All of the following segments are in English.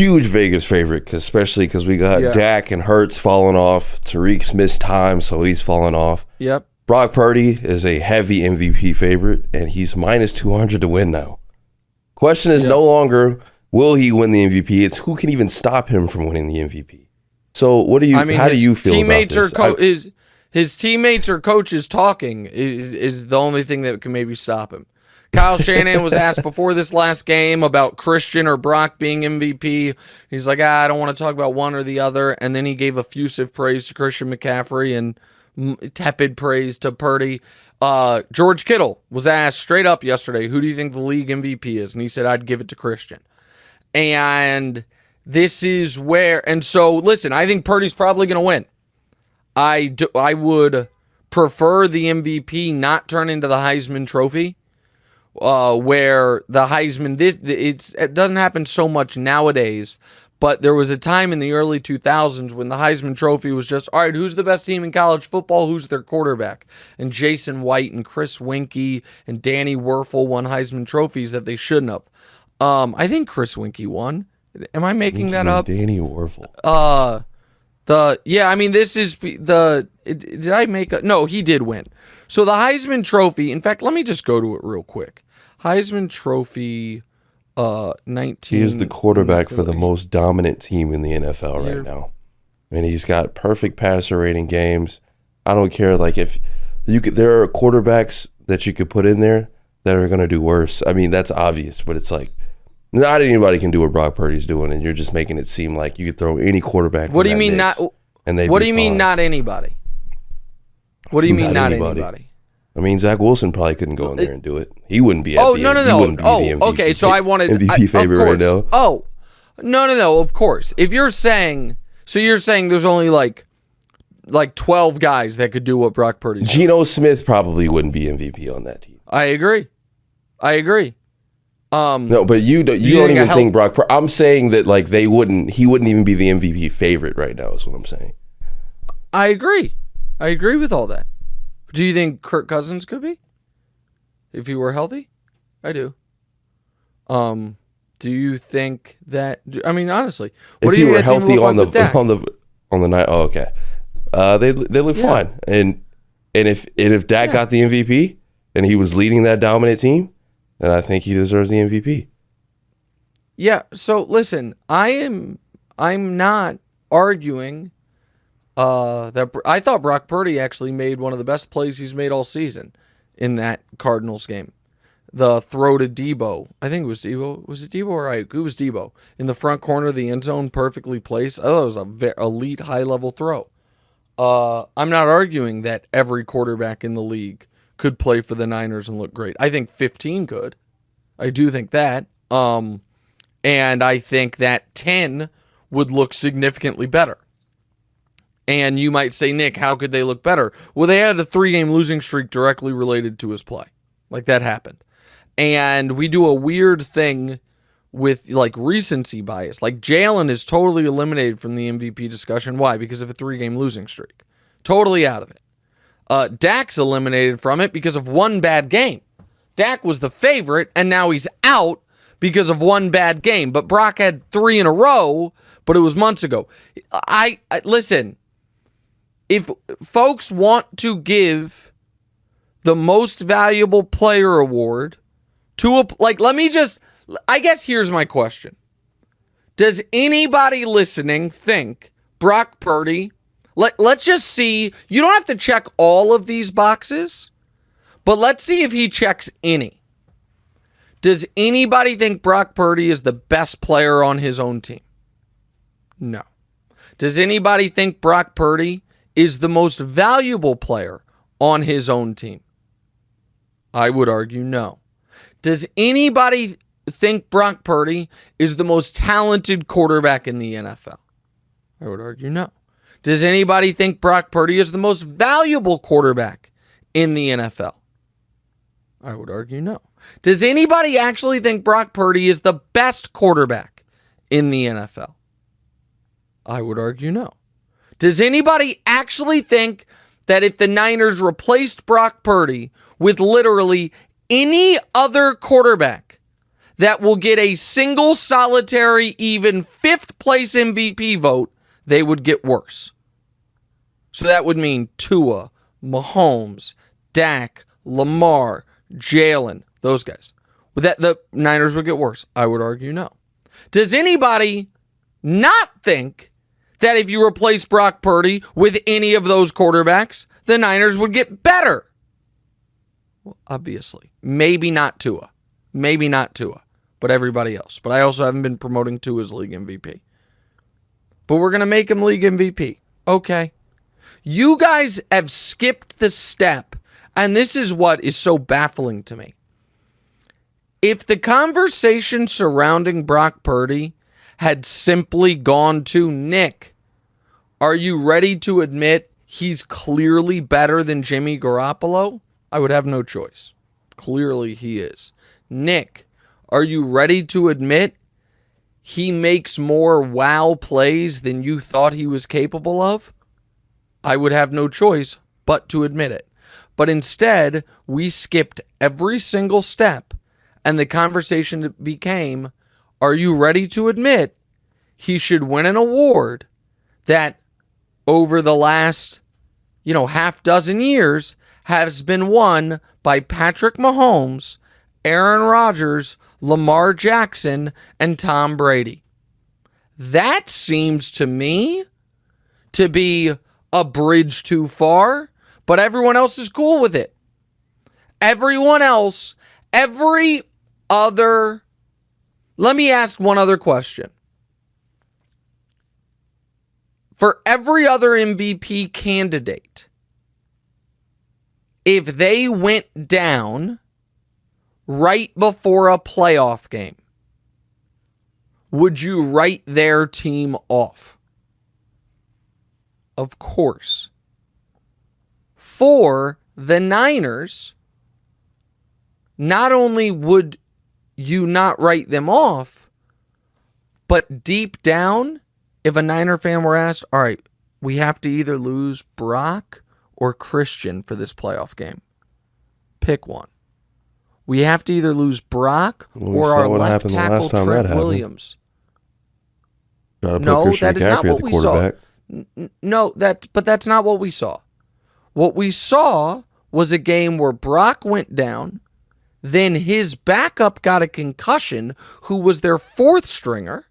huge Vegas favorite, especially because we got Dak and Hurts falling off. Tariq's missed time, so he's falling off. Yep. Brock Purdy is a heavy MVP favorite, and he's minus 200 to win now. Question is no longer will he win the MVP. It's who can even stop him from winning the MVP. So what do you? How do you feel about this? His teammates or coaches talking is the only thing that can maybe stop him. Kyle Shanahan was asked before this last game about Christian or Brock being MVP. He's like, I don't want to talk about one or the other. And then he gave effusive praise to Christian McCaffrey and tepid praise to Purdy. George Kittle was asked straight up yesterday, who do you think the league MVP is? And he said, I'd give it to Christian. And this is where, and so listen, I think Purdy's probably going to win. I would prefer the MVP not turn into the Heisman Trophy. Where the Heisman, it doesn't happen so much nowadays, but there was a time in the early 2000s when the Heisman Trophy was just, all right, who's the best team in college football? Who's their quarterback? And Jason White and Chris Winkie and Danny Werfel won Heisman trophies that they shouldn't have. I think Chris Winkie won. Am I making that up? Danny Werfel. Did I make a, no, he did win. So the Heisman Trophy, in fact, let me just go to it real quick. Heisman Trophy 19. He is the quarterback for the most dominant team in the NFL right now. And he's got perfect passer rating games. I don't care, like, if you could, there are quarterbacks that you could put in there that are going to do worse. I mean, that's obvious, but it's like, not anybody can do what Brock Purdy's doing, and you're just making it seem like you could throw any quarterback. What do you mean not? What do you mean not anybody? What do you mean not anybody? I mean, Zach Wilson probably couldn't go in there and do it. He wouldn't be. No. Okay, so I wanted MVP favorite right now. Oh, no. Of course, if you're saying, so you're saying there's only like 12 guys that could do what Brock Purdy's doing. Geno Smith probably wouldn't be MVP on that team. I agree. No, but you don't even think Brock. I'm saying that like he wouldn't even be the MVP favorite right now. Is what I'm saying. I agree with all that. Do you think Kirk Cousins could be if he were healthy? I do. Do you think that? I mean, honestly, what if do you he were think healthy on the night? Oh, okay. They look fine, and if Dak got the MVP and he was leading that dominant team, then I think he deserves the MVP. Yeah. So listen, I'm not arguing that I thought Brock Purdy actually made one of the best plays he's made all season in that Cardinals game. The throw to Debo. I think it was Debo. Was it Debo or Ayuk? It was Debo. In the front corner of the end zone, perfectly placed. I thought it was a very elite, high-level throw. I'm not arguing that every quarterback in the league could play for the Niners and look great. I think 15 could. I do think that. And I think that 10 would look significantly better. And you might say, Nick, how could they look better? Well, they had a 3-game losing streak directly related to his play. Like, that happened. And we do a weird thing with, like, recency bias. Like, Jalen is totally eliminated from the MVP discussion. Why? Because of a 3-game losing streak. Totally out of it. Dak's eliminated from it because of one bad game. Dak was the favorite, and now he's out because of one bad game. But Brock had 3 in a row, but it was months ago. I listen, if folks want to give the most valuable player award to I guess here's my question. Does anybody listening think Brock Purdy, let's just see, you don't have to check all of these boxes, but let's see if he checks any. Does anybody think Brock Purdy is the best player on his own team? No. Does anybody think Brock Purdy is the most valuable player on his own team? I would argue no. Does anybody think Brock Purdy is the most talented quarterback in the NFL? I would argue no. Does anybody think Brock Purdy is the most valuable quarterback in the NFL? I would argue no. Does anybody actually think Brock Purdy is the best quarterback in the NFL? I would argue no. Does anybody actually think that if the Niners replaced Brock Purdy with literally any other quarterback, that will get a single solitary, even 5th place MVP vote, they would get worse. So that would mean Tua, Mahomes, Dak, Lamar, Jalen, those guys. Would that the Niners would get worse? I would argue no. Does anybody not think that if you replace Brock Purdy with any of those quarterbacks, the Niners would get better? Well, obviously. Maybe not Tua. But everybody else. But I also haven't been promoting Tua as league MVP. But we're going to make him league MVP. Okay. You guys have skipped the step, and this is what is so baffling to me. If the conversation surrounding Brock Purdy had simply gone to, Nick, are you ready to admit he's clearly better than Jimmy Garoppolo? I would have no choice. Clearly he is. Nick, are you ready to admit he makes more wow plays than you thought he was capable of? I would have no choice but to admit it. But instead, we skipped every single step, and the conversation became, are you ready to admit he should win an award that over the last, half dozen years has been won by Patrick Mahomes, Aaron Rodgers, Lamar Jackson, and Tom Brady? That seems to me to be a bridge too far, but everyone else is cool with it. Everyone else, let me ask one other question. For every other MVP candidate, if they went down right before a playoff game, would you write their team off? Of course. For the Niners, not only would you not write them off, but deep down, if a Niner fan were asked, all right, we have to either lose Brock or Christian for this playoff game. Pick one. We have to either lose Brock or our left tackle Trent Williams. No, that is not what we saw. No, but that's not what we saw. What we saw was a game where Brock went down, then his backup got a concussion, who was their 4th stringer,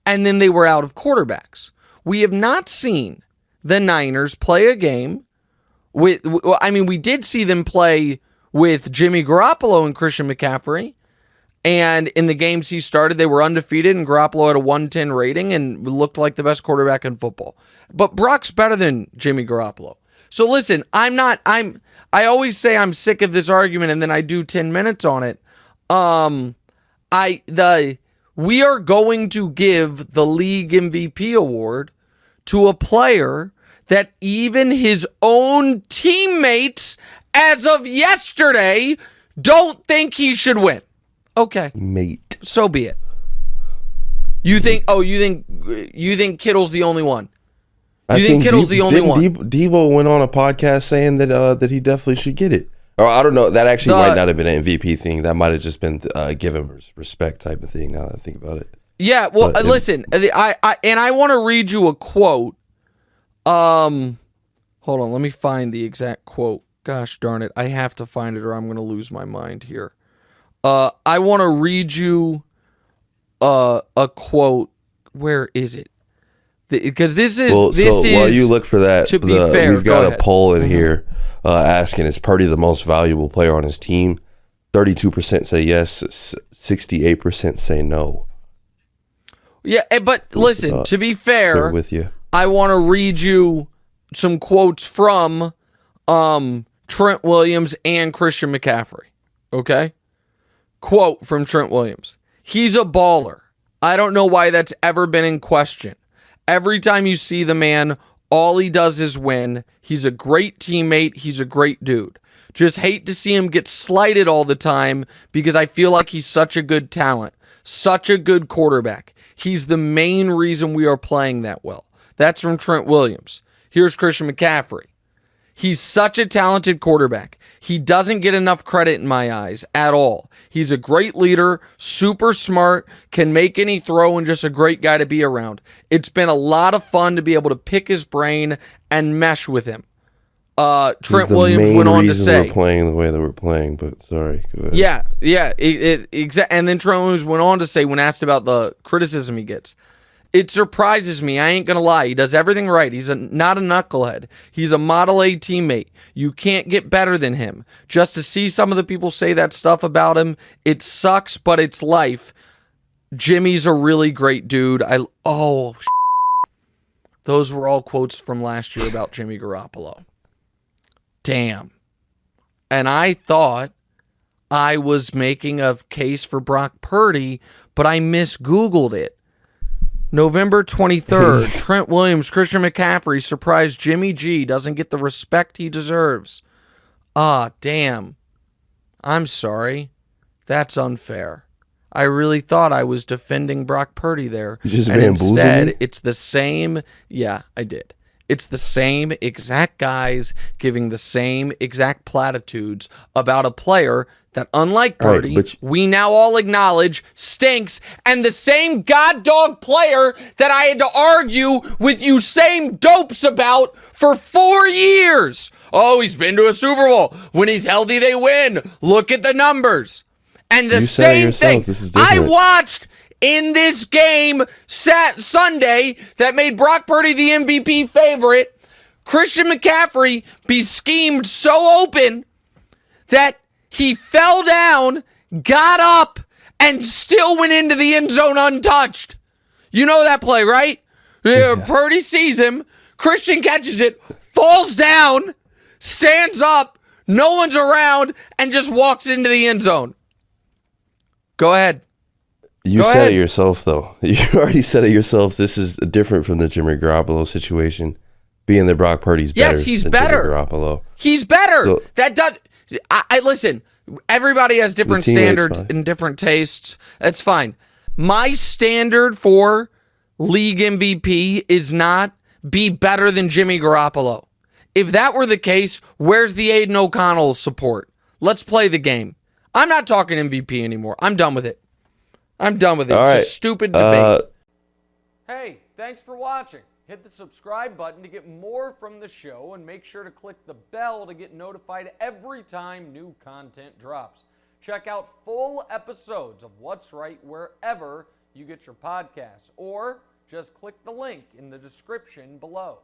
and then they were out of quarterbacks. We have not seen the Niners play a game with, we did see them play with Jimmy Garoppolo and Christian McCaffrey, and in the games he started, they were undefeated, and Garoppolo had a 110 rating and looked like the best quarterback in football. But Brock's better than Jimmy Garoppolo. So listen, I always say I'm sick of this argument, and then I do 10 minutes on it. We are going to give the league MVP award to a player that even his own teammates, as of yesterday, don't think he should win. Okay. Mate. So be it. You think Kittle's the only one? You think Kittle's the only one? Debo went on a podcast saying that he definitely should get it. Or I don't know. That actually might not have been an MVP thing. That might have just been give him respect type of thing. Now that I think about it. Yeah. Well, listen. I want to read you a quote. Hold on. Let me find the exact quote. Gosh darn it! I have to find it, or I'm going to lose my mind here. I want to read you a quote. Where is it? Because this is while you look for that, to be fair, we've got a poll in here asking, is Purdy the most valuable player on his team? 32% say yes, 68% say no. Yeah, but listen, to be fair, with you. I want to read you some quotes from Trent Williams and Christian McCaffrey. Okay? Quote from Trent Williams. He's a baller. I don't know why that's ever been in question. Every time you see the man, all he does is win. He's a great teammate. He's a great dude. Just hate to see him get slighted all the time because I feel like he's such a good talent, such a good quarterback. He's the main reason we are playing that well. That's from Trent Williams. Here's Christian McCaffrey. He's such a talented quarterback. He doesn't get enough credit in my eyes at all. He's a great leader, super smart, can make any throw, and just a great guy to be around. It's been a lot of fun to be able to pick his brain and mesh with him. Trent Williams went on to say, we're playing the way that we're playing, but sorry. Go ahead. Yeah. Exactly. And then Trent Williams went on to say, when asked about the criticism he gets, it surprises me. I ain't going to lie. He does everything right. He's not a knucklehead. He's a Model A teammate. You can't get better than him. Just to see some of the people say that stuff about him, it sucks, but it's life. Jimmy's a really great dude. Those were all quotes from last year about Jimmy Garoppolo. Damn. And I thought I was making a case for Brock Purdy, but I misgoogled it. November 23rd, Trent Williams, Christian McCaffrey surprised Jimmy G doesn't get the respect he deserves. Damn. I'm sorry. That's unfair. I really thought I was defending Brock Purdy there. And instead, it's the same. Yeah, I did. It's the same exact guys giving the same exact platitudes about a player that, unlike Purdy, we now all acknowledge stinks, and the same goddog player that I had to argue with you same dopes about for 4 years. Oh, he's been to a Super Bowl. When he's healthy, they win. Look at the numbers. And the same thing. I watched in this game Sunday that made Brock Purdy the MVP favorite, Christian McCaffrey be schemed so open that he fell down, got up, and still went into the end zone untouched. You know that play, right? Yeah. Purdy sees him, Christian catches it, falls down, stands up, no one's around, and just walks into the end zone. Go ahead. You said it yourself, though. You already said it yourself. This is different from the Jimmy Garoppolo situation. Being that Brock Purdy's better. Yes, he's better. Jimmy Garoppolo. He's better. So, that does. I listen. Everybody has different standards and different tastes. That's fine. My standard for league MVP is not be better than Jimmy Garoppolo. If that were the case, where's the Aiden O'Connell support? Let's play the game. I'm not talking MVP anymore. I'm done with it. It's a stupid debate. Hey, thanks for watching. Hit the subscribe button to get more from the show, and make sure to click the bell to get notified every time new content drops. Check out full episodes of What's Right wherever you get your podcasts, or just click the link in the description below.